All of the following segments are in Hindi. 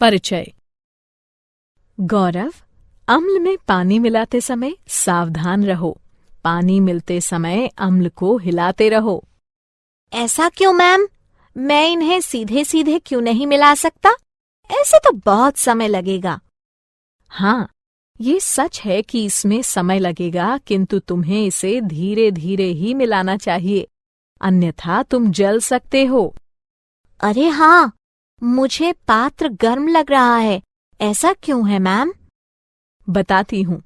परिचय। गौरव, अम्ल में पानी मिलाते समय सावधान रहो। पानी मिलते समय अम्ल को हिलाते रहो। ऐसा क्यों मैम? मैं इन्हें सीधे सीधे क्यों नहीं मिला सकता? ऐसे तो बहुत समय लगेगा। हाँ, ये सच है कि इसमें समय लगेगा, किंतु तुम्हें इसे धीरे धीरे ही मिलाना चाहिए, अन्यथा तुम जल सकते हो। अरे हाँ, मुझे पात्र गर्म लग रहा है। ऐसा क्यों है मैम? बताती हूँ।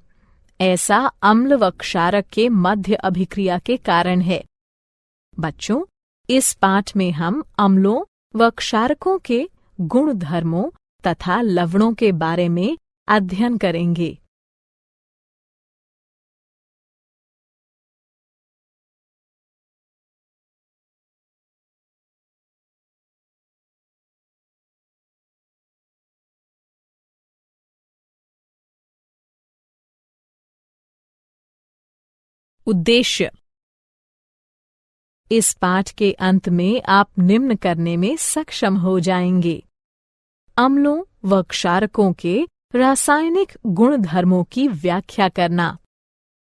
ऐसा अम्ल व क्षारक के मध्य अभिक्रिया के कारण है। बच्चों, इस पाठ में हम अम्लों व क्षारकों के गुण धर्मों तथा लवणों के बारे में अध्ययन करेंगे। उद्देश्य। इस पाठ के अंत में आप निम्न करने में सक्षम हो जाएंगे। अम्लों व क्षारकों के रासायनिक गुण धर्मों की व्याख्या करना।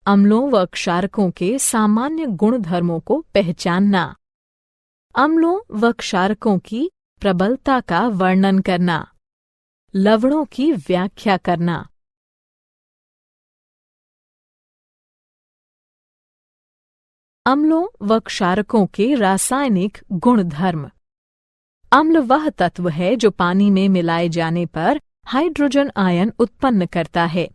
अम्लों व क्षारकों के सामान्य गुण धर्मों को पहचानना। अम्लों व क्षारकों की प्रबलता का वर्णन करना। लवणों की व्याख्या करना। अम्लों व क्षारकों के रासायनिक गुणधर्म। अम्ल वह तत्व है जो पानी में मिलाए जाने पर हाइड्रोजन आयन उत्पन्न करता है,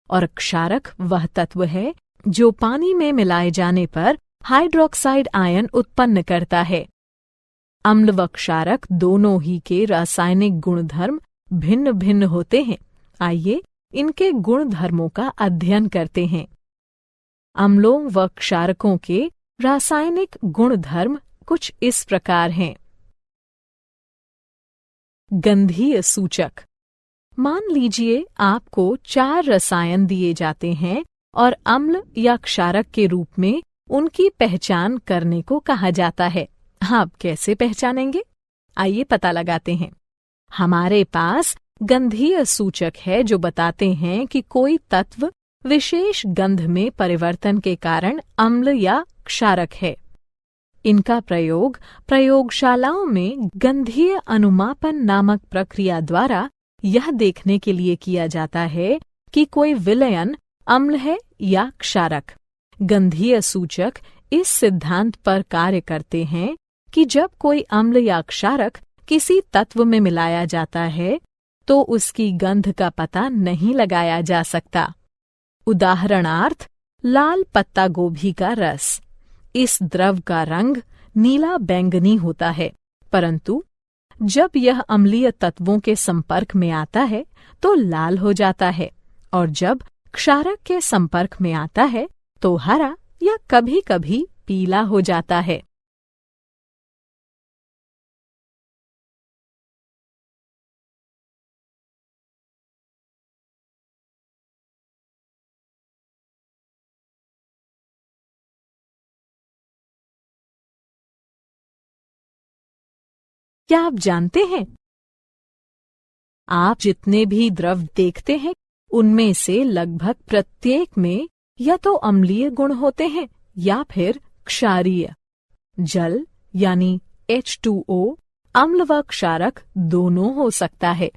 और क्षारक वह तत्व है जो पानी में मिलाए जाने पर हाइड्रोक्साइड आयन उत्पन्न करता है। अम्ल व क्षारक दोनों ही के रासायनिक गुणधर्म भिन्न भिन्न होते हैं। आइए इनके गुणधर्मों का अध्ययन करते हैं। अम्लों व क्षारकों के रासायनिक गुणधर्म कुछ इस प्रकार हैं। गंधीय सूचक। मान लीजिए आपको 4 रसायन दिए जाते हैं और अम्ल या क्षारक के रूप में उनकी पहचान करने को कहा जाता है। आप कैसे पहचानेंगे? आइए पता लगाते हैं। हमारे पास गंधीय सूचक है जो बताते हैं कि कोई तत्व विशेष गंध में परिवर्तन के कारण अम्ल या क्षारक है। इनका प्रयोग प्रयोगशालाओं में गंधीय अनुमापन नामक प्रक्रिया द्वारा यह देखने के लिए किया जाता है कि कोई विलयन अम्ल है या क्षारक। गंधीय सूचक इस सिद्धांत पर कार्य करते हैं कि जब कोई अम्ल या क्षारक किसी तत्व में मिलाया जाता है तो उसकी गंध का पता नहीं लगाया जा सकता। उदाहरणार्थ, लाल पत्ता गोभी का रस। इस द्रव का रंग नीला बैंगनी होता है, परंतु जब यह अम्लीय तत्वों के संपर्क में आता है तो लाल हो जाता है, और जब क्षारक के संपर्क में आता है तो हरा या कभी-कभी पीला हो जाता है। क्या आप जानते हैं, आप जितने भी द्रव देखते हैं उनमें से लगभग प्रत्येक में या तो अम्लीय गुण होते हैं या फिर क्षारीय। जल यानी H2O अम्ल व क्षारक दोनों हो सकता है।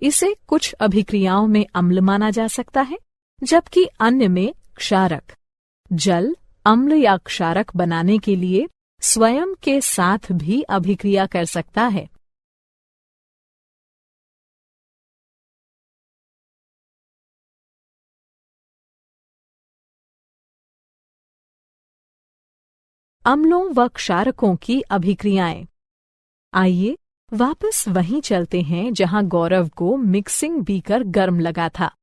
इसे कुछ अभिक्रियाओं में अम्ल माना जा सकता है, जबकि अन्य में क्षारक। जल अम्ल या क्षारक बनाने के लिए स्वयं के साथ भी अभिक्रिया कर सकता है। अम्लों व क्षारकों की अभिक्रियाएं। आइए वापस वहीं चलते हैं जहां गौरव को मिक्सिंग बीकर गर्म लगा था।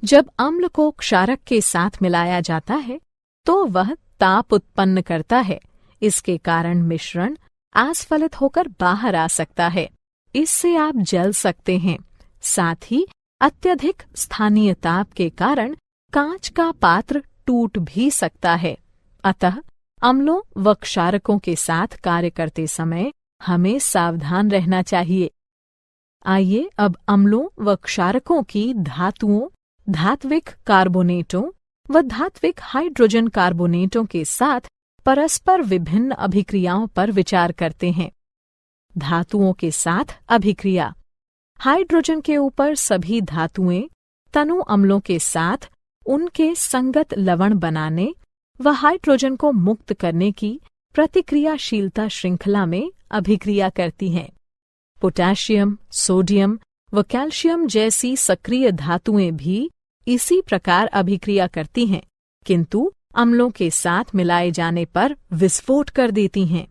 जब अम्ल को क्षारक के साथ मिलाया जाता है तो वह ताप उत्पन्न करता है। इसके कारण मिश्रण आस्फलित होकर बाहर आ सकता है। इससे आप जल सकते हैं। साथ ही अत्यधिक स्थानीय ताप के कारण कांच का पात्र टूट भी सकता है। अतः अम्लों व क्षारकों के साथ कार्य करते समय हमें सावधान रहना चाहिए। आइए अब अम्लों व क्षारकों की धातुओं, धात्विक कार्बोनेटों व धात्विक हाइड्रोजन कार्बोनेटों के साथ परस्पर विभिन्न अभिक्रियाओं पर विचार करते हैं। धातुओं के साथ अभिक्रिया। हाइड्रोजन के ऊपर सभी धातुएं तनु अम्लों के साथ उनके संगत लवण बनाने व हाइड्रोजन को मुक्त करने की प्रतिक्रियाशीलता श्रृंखला में अभिक्रिया करती हैं। पोटेशियम, सोडियम व कैल्शियम जैसी सक्रिय धातुएं भी इसी प्रकार अभिक्रिया करती हैं, किंतु अम्लों के साथ मिलाए जाने पर विस्फोट कर देती हैं।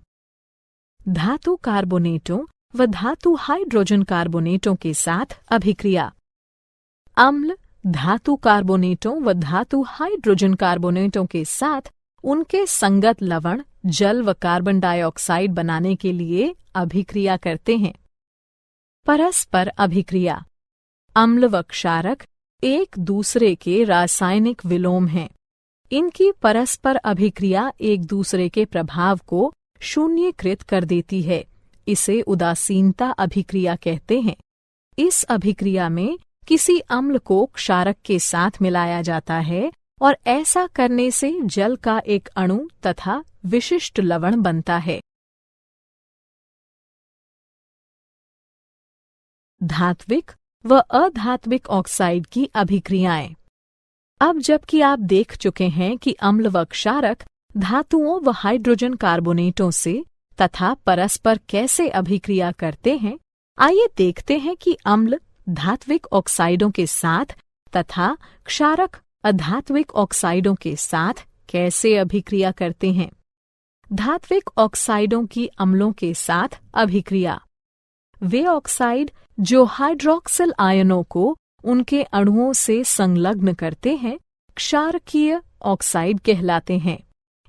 धातु कार्बोनेटों व धातु हाइड्रोजन कार्बोनेटों के साथ अभिक्रिया। अम्ल धातु कार्बोनेटों व धातु हाइड्रोजन कार्बोनेटों के साथ उनके संगत लवण, जल व कार्बन डाइऑक्साइड बनाने के लिए अभिक्रिया करते हैं। परस्पर अभिक्रिया। अम्ल व क्षारक एक दूसरे के रासायनिक विलोम हैं। इनकी परस्पर अभिक्रिया एक दूसरे के प्रभाव को शून्यकृत कर देती है। इसे उदासीनता अभिक्रिया कहते हैं। इस अभिक्रिया में किसी अम्ल को क्षारक के साथ मिलाया जाता है और ऐसा करने से जल का एक अणु तथा विशिष्ट लवण बनता है। धात्विक व अधात्विक ऑक्साइड की अभिक्रियाएं। अब जबकि आप देख चुके हैं कि अम्ल व क्षारक धातुओं व हाइड्रोजन कार्बोनेटों से तथा परस्पर कैसे अभिक्रिया करते हैं, आइए देखते हैं कि अम्ल धात्विक ऑक्साइडों के साथ तथा क्षारक अधात्विक ऑक्साइडों के साथ कैसे अभिक्रिया करते हैं। धात्विक ऑक्साइडों की अम्लों के साथ अभिक्रिया। वे ऑक्साइड जो हाइड्रोक्सिल आयनों को उनके अणुओं से संलग्न करते हैं, क्षारकीय ऑक्साइड कहलाते हैं।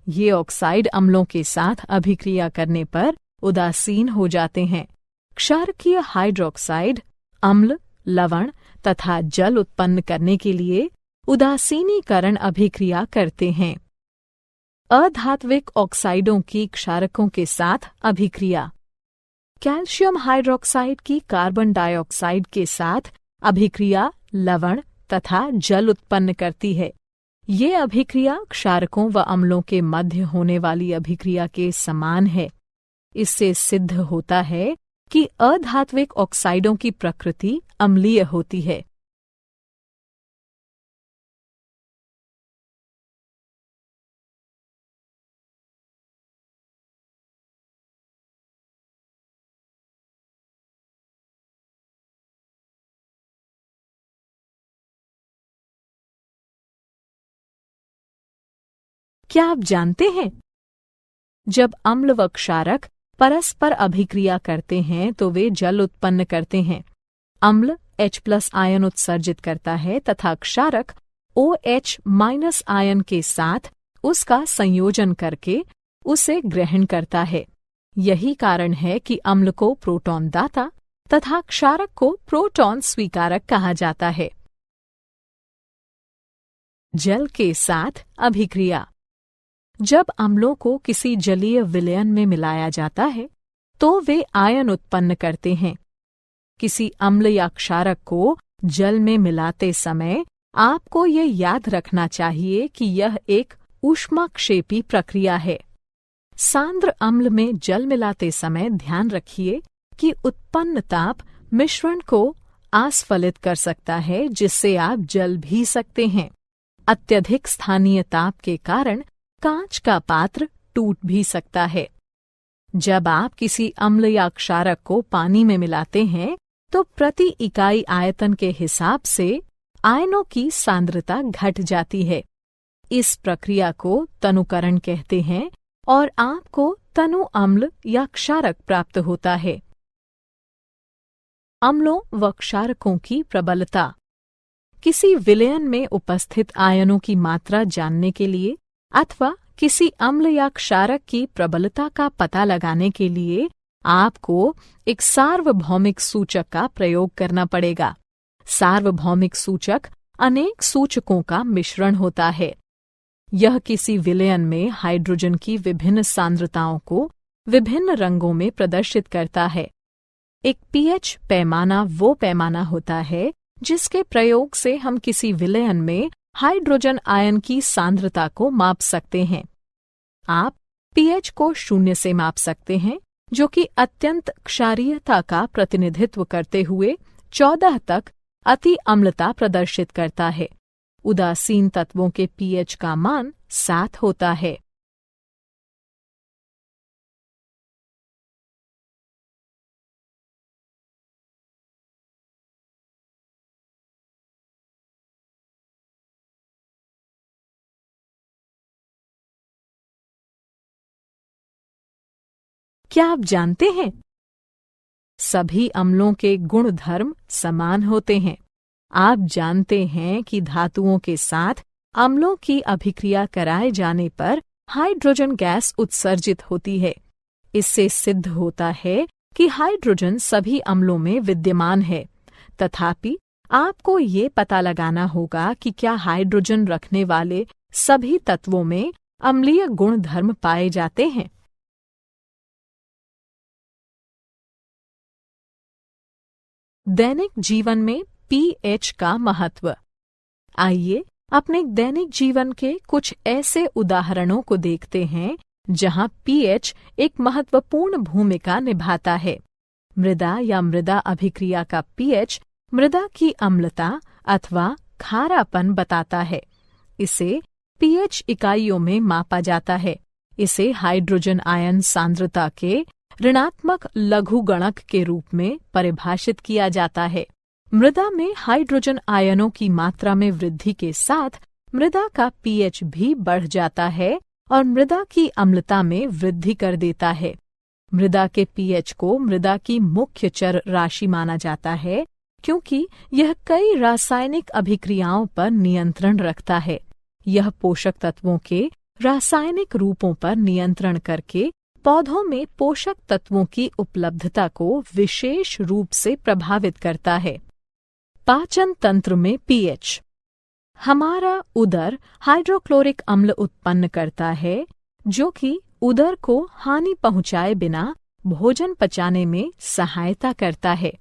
ये ऑक्साइड अम्लों के साथ अभिक्रिया करने पर उदासीन हो जाते हैं। क्षारकीय हाइड्रोक्साइड अम्ल, लवण तथा जल उत्पन्न करने के लिए उदासीनीकरण अभिक्रिया करते हैं। अधात्विक ऑक्साइडों की क्षारकों के साथ अभिक्रिया। कैल्शियम हाइड्रोक्साइड की कार्बन डाइऑक्साइड के साथ अभिक्रिया लवण तथा जल उत्पन्न करती है। ये अभिक्रिया क्षारकों व अम्लों के मध्य होने वाली अभिक्रिया के समान है। इससे सिद्ध होता है कि अधात्विक ऑक्साइडों की प्रकृति अम्लीय होती है। क्या आप जानते हैं, जब अम्ल व क्षारक परस्पर अभिक्रिया करते हैं तो वे जल उत्पन्न करते हैं। अम्ल H+ आयन उत्सर्जित करता है तथा क्षारक OH- आयन के साथ उसका संयोजन करके उसे ग्रहण करता है। यही कारण है कि अम्ल को प्रोटॉन दाता तथा क्षारक को प्रोटॉन स्वीकारक कहा जाता है। जल के साथ अभिक्रिया। जब अम्लों को किसी जलीय विलयन में मिलाया जाता है तो वे आयन उत्पन्न करते हैं। किसी अम्ल या क्षारक को जल में मिलाते समय आपको ये याद रखना चाहिए कि यह एक ऊष्माक्षेपी प्रक्रिया है। सांद्र अम्ल में जल मिलाते समय ध्यान रखिए कि उत्पन्न ताप मिश्रण को आस्फलित कर सकता है, जिससे आप जल भी सकते हैं। अत्यधिक स्थानीय ताप के कारण कांच का पात्र टूट भी सकता है। जब आप किसी अम्ल या क्षारक को पानी में मिलाते हैं तो प्रति इकाई आयतन के हिसाब से आयनों की सांद्रता घट जाती है। इस प्रक्रिया को तनुकरण कहते हैं और आपको तनु अम्ल या क्षारक प्राप्त होता है। अम्लों व क्षारकों की प्रबलता। किसी विलयन में उपस्थित आयनों की मात्रा जानने के लिए अथवा किसी अम्ल या क्षारक की प्रबलता का पता लगाने के लिए आपको एक सार्वभौमिक सूचक का प्रयोग करना पड़ेगा। सार्वभौमिक सूचक अनेक सूचकों का मिश्रण होता है। यह किसी विलयन में हाइड्रोजन की विभिन्न सांद्रताओं को विभिन्न रंगों में प्रदर्शित करता है। एक पीएच पैमाना वो पैमाना होता है जिसके प्रयोग से हम किसी विलयन में हाइड्रोजन आयन की सांद्रता को माप सकते हैं। आप पीएच को 0 से माप सकते हैं, जो कि अत्यंत क्षारीयता का प्रतिनिधित्व करते हुए 14 तक अति अम्लता प्रदर्शित करता है। उदासीन तत्वों के पीएच का मान 7 होता है। क्या आप जानते हैं, सभी अम्लों के गुण धर्म समान होते हैं। आप जानते हैं कि धातुओं के साथ अम्लों की अभिक्रिया कराए जाने पर हाइड्रोजन गैस उत्सर्जित होती है। इससे सिद्ध होता है कि हाइड्रोजन सभी अम्लों में विद्यमान है। तथापि आपको ये पता लगाना होगा कि क्या हाइड्रोजन रखने वाले सभी तत्वों में अम्लीय गुण धर्म पाए जाते हैं। दैनिक जीवन में पीएच का महत्व। आइए अपने दैनिक जीवन के कुछ ऐसे उदाहरणों को देखते हैं जहां पीएच एक महत्वपूर्ण भूमिका निभाता है। मृदा या मृदा अभिक्रिया का पीएच मृदा की अम्लता अथवा खारापन बताता है। इसे पीएच इकाइयों में मापा जाता है। इसे हाइड्रोजन आयन सांद्रता के ऋणात्मक लघुगणक के रूप में परिभाषित किया जाता है। मृदा में हाइड्रोजन आयनों की मात्रा में वृद्धि के साथ मृदा का पीएच भी बढ़ जाता है और मृदा की अम्लता में वृद्धि कर देता है। मृदा के पीएच को मृदा की मुख्य चर राशि माना जाता है, क्योंकि यह कई रासायनिक अभिक्रियाओं पर नियंत्रण रखता है। यह पोषक तत्वों के रासायनिक रूपों पर नियंत्रण करके पौधों में पोषक तत्वों की उपलब्धता को विशेष रूप से प्रभावित करता है। पाचन तंत्र में पीएच। हमारा उदर हाइड्रोक्लोरिक अम्ल उत्पन्न करता है, जो कि उदर को हानि पहुंचाए बिना भोजन पचाने में सहायता करता है।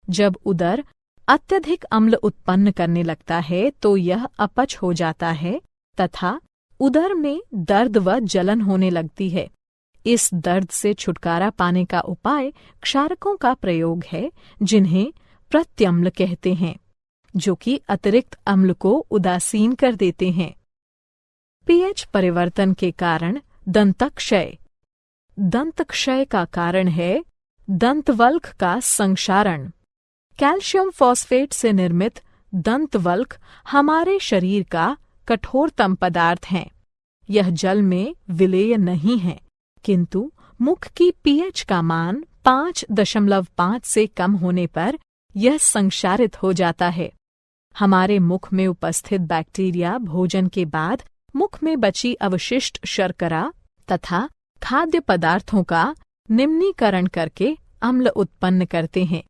जब उदर अत्यधिक अम्ल उत्पन्न करने लगता है तो यह अपच हो जाता है तथा उदर में दर्द व जलन होने लगती है। इस दर्द से छुटकारा पाने का उपाय क्षारकों का प्रयोग है, जिन्हें प्रत्यम्ल कहते हैं, जो कि अतिरिक्त अम्ल को उदासीन कर देते हैं। पीएच परिवर्तन के कारण दंतक्षय। दंतक्षय का कारण है दंतवल्क का संक्षारण। कैल्शियम फॉस्फेट से निर्मित दंतवल्क हमारे शरीर का कठोरतम पदार्थ है। यह जल में विलेय नहीं है, किंतु मुख की पीएच का मान 5.5 से कम होने पर यह संक्षारित हो जाता है। हमारे मुख में उपस्थित बैक्टीरिया भोजन के बाद मुख में बची अवशिष्ट शर्करा तथा खाद्य पदार्थों का निम्नीकरण करके अम्ल उत्पन्न करते हैं।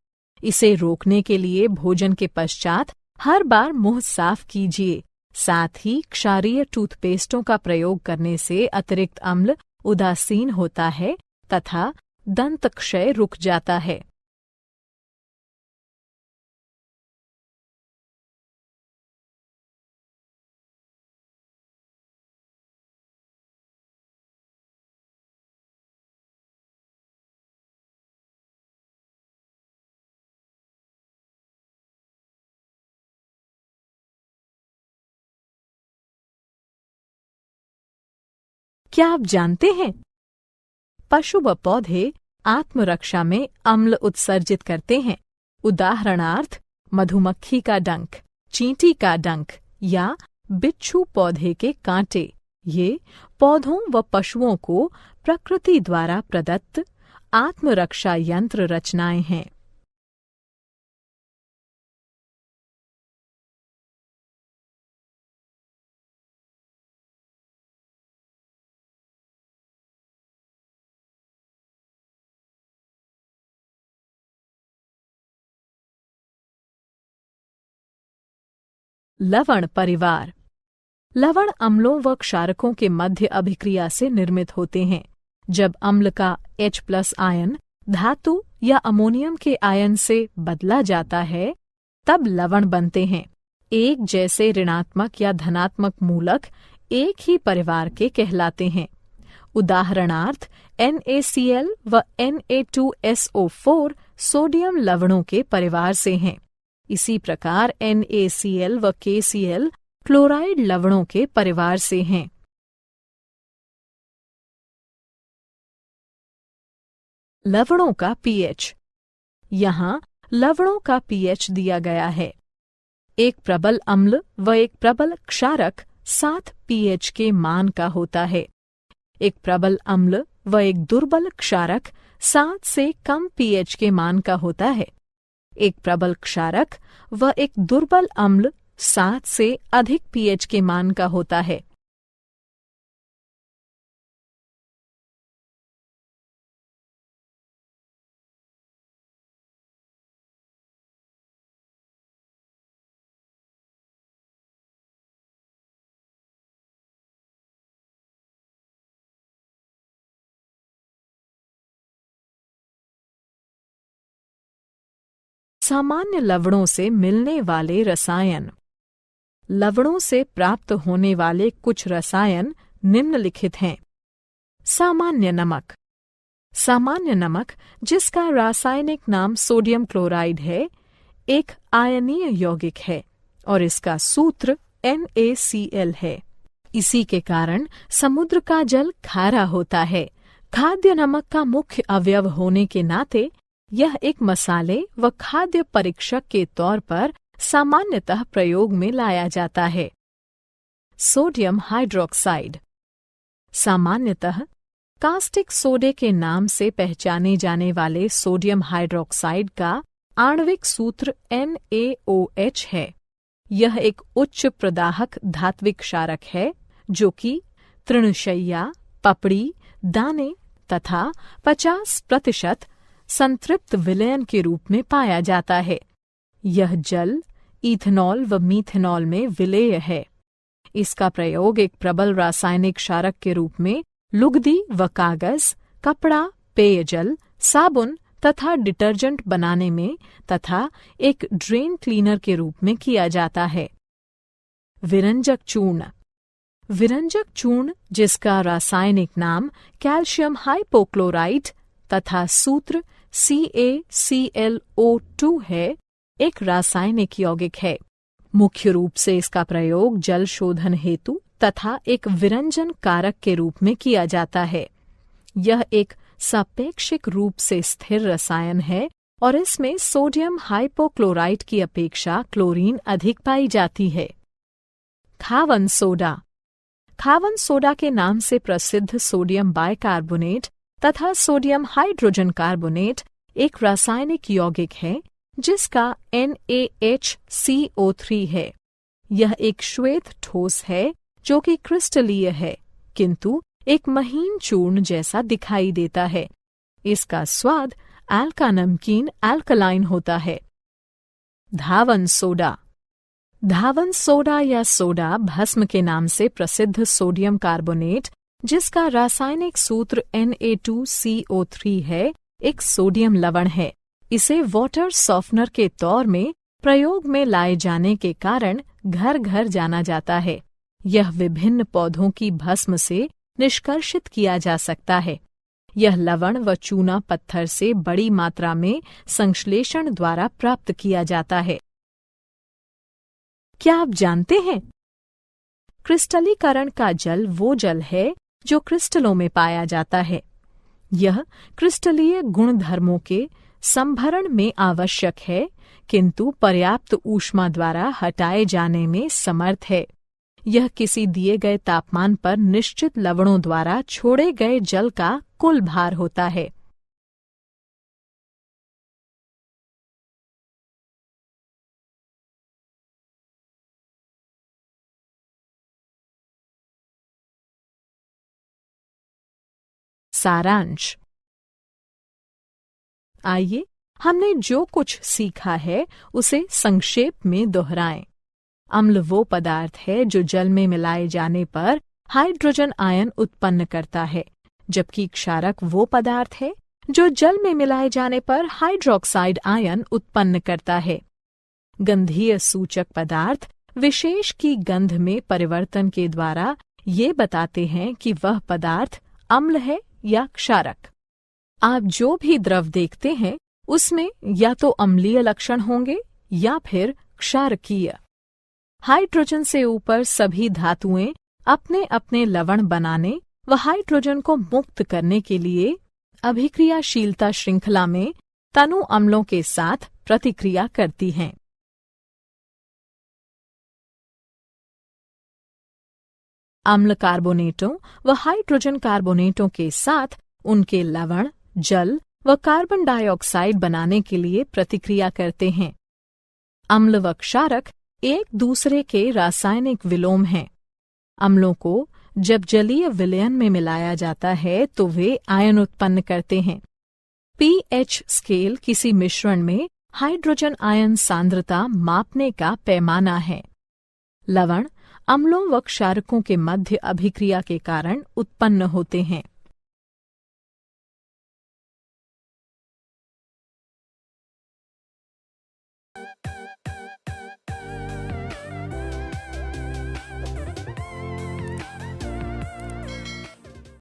इसे रोकने के लिए भोजन के पश्चात हर बार मुंह साफ कीजिए। साथ ही क्षारीय टूथपेस्टों का प्रयोग करने से अतिरिक्त अम्ल उदासीन होता है तथा दंत क्षय रुक जाता है। क्या आप जानते हैं, पशु व पौधे आत्मरक्षा में अम्ल उत्सर्जित करते हैं। उदाहरणार्थ मधुमक्खी का डंक, चींटी का डंक या बिच्छू पौधे के कांटे। ये पौधों व पशुओं को प्रकृति द्वारा प्रदत्त आत्मरक्षा यंत्र रचनाएं हैं। लवण परिवार। लवण अम्लों व क्षारकों के मध्य अभिक्रिया से निर्मित होते हैं। जब अम्ल का H+ आयन धातु या अमोनियम के आयन से बदला जाता है तब लवण बनते हैं। एक जैसे ऋणात्मक या धनात्मक मूलक एक ही परिवार के कहलाते हैं। उदाहरणार्थ NaCl व Na2SO4 सोडियम लवणों के परिवार से हैं। इसी प्रकार NaCl व KCl क्लोराइड लवणों के परिवार से हैं। लवणों का pH। यहाँ लवणों का pH दिया गया है। एक प्रबल अम्ल व एक प्रबल क्षारक 7 pH के मान का होता है। एक प्रबल अम्ल व एक दुर्बल क्षारक 7 से कम pH के मान का होता है। एक प्रबल क्षारक व एक दुर्बल अम्ल 7 से अधिक pH के मान का होता है। सामान्य लवणों से मिलने वाले रसायन। लवणों से प्राप्त होने वाले कुछ रसायन निम्नलिखित हैं। सामान्य नमक। सामान्य नमक, जिसका रासायनिक नाम सोडियम क्लोराइड है, एक आयनीय यौगिक है और इसका सूत्र NaCl है। इसी के कारण समुद्र का जल खारा होता है। खाद्य नमक का मुख्य अवयव होने के नाते यह एक मसाले व खाद्य परीक्षक के तौर पर सामान्यतः प्रयोग में लाया जाता है। Sodium hydroxide. सामान्यतः कास्टिक सोडे के नाम से पहचाने जाने वाले सोडियम हाइड्रोक्साइड का आणविक सूत्र NaOH है। यह एक उच्च प्रदाहक धात्विक क्षारक है जो कि तृणशय्या, पपड़ी, दाने तथा 50% संतृप्त विलयन के रूप में पाया जाता है। यह जल, इथेनॉल व मीथेनॉल में विलेय है। इसका प्रयोग एक प्रबल रासायनिक क्षारक के रूप में लुगदी व कागज, कपड़ा, पेयजल, साबुन तथा डिटर्जेंट बनाने में तथा एक ड्रेन क्लीनर के रूप में किया जाता है। विरंजक चूर्ण। विरंजक चूर्ण, जिसका रासायनिक नाम कैल्शियम हाइपोक्लोराइट तथा सूत्र CaClO2 है, एक रासायनिक यौगिक है। मुख्य रूप से इसका प्रयोग जल शोधन हेतु तथा एक विरंजन कारक के रूप में किया जाता है। यह एक सापेक्षिक रूप से स्थिर रसायन है और इसमें सोडियम हाइपोक्लोराइट की अपेक्षा क्लोरीन अधिक पाई जाती है। खावन सोडा। खावन सोडा के नाम से प्रसिद्ध सोडियम बाइकार्बोनेट तथा सोडियम हाइड्रोजन कार्बोनेट एक रासायनिक यौगिक है जिसका NaHCO3 है। यह एक श्वेत ठोस है जो कि क्रिस्टलीय है किंतु एक महीन चूर्ण जैसा दिखाई देता है। इसका स्वाद अल्का नमकीन अल्कलाइन होता है। धावन सोडा। धावन सोडा या सोडा भस्म के नाम से प्रसिद्ध सोडियम कार्बोनेट, जिसका रासायनिक सूत्र Na2CO3 है, एक सोडियम लवण है। इसे वाटर सॉफ्टनर के तौर में प्रयोग में लाए जाने के कारण घर घर जाना जाता है। यह विभिन्न पौधों की भस्म से निष्कर्षित किया जा सकता है। यह लवण व चूना पत्थर से बड़ी मात्रा में संश्लेषण द्वारा प्राप्त किया जाता है। क्या आप जानते हैं? क्रिस्टलीकरण का जल वो जल है जो क्रिस्टलों में पाया जाता है। यह क्रिस्टलीय गुणधर्मों के संभरण में आवश्यक है किंतु पर्याप्त ऊष्मा द्वारा हटाए जाने में समर्थ है। यह किसी दिए गए तापमान पर निश्चित लवणों द्वारा छोड़े गए जल का कुल भार होता है। सारांश। आइए हमने जो कुछ सीखा है उसे संक्षेप में दोहराएं। अम्ल वो पदार्थ है जो जल में मिलाए जाने पर हाइड्रोजन आयन उत्पन्न करता है, जबकि क्षारक वो पदार्थ है जो जल में मिलाए जाने पर हाइड्रोक्साइड आयन उत्पन्न करता है। गंधीय सूचक पदार्थ विशेष की गंध में परिवर्तन के द्वारा ये बताते हैं कि वह पदार्थ अम्ल है या क्षारक। आप जो भी द्रव देखते हैं उसमें या तो अम्लीय लक्षण होंगे या फिर क्षारकीय। हाइड्रोजन से ऊपर सभी धातुएं अपने अपने लवण बनाने व हाइड्रोजन को मुक्त करने के लिए अभिक्रियाशीलता श्रृंखला में तनु अम्लों के साथ प्रतिक्रिया करती हैं। अम्ल कार्बोनेटों व हाइड्रोजन कार्बोनेटों के साथ उनके लवण, जल व कार्बन डाइऑक्साइड बनाने के लिए प्रतिक्रिया करते हैं। अम्ल व क्षारक एक दूसरे के रासायनिक विलोम हैं। अम्लों को जब जलीय विलयन में मिलाया जाता है तो वे आयन उत्पन्न करते हैं। pH स्केल किसी मिश्रण में हाइड्रोजन आयन सांद्रता मापने का पैमाना है। लवण अम्लों व क्षारकों के मध्य अभिक्रिया के कारण उत्पन्न होते हैं।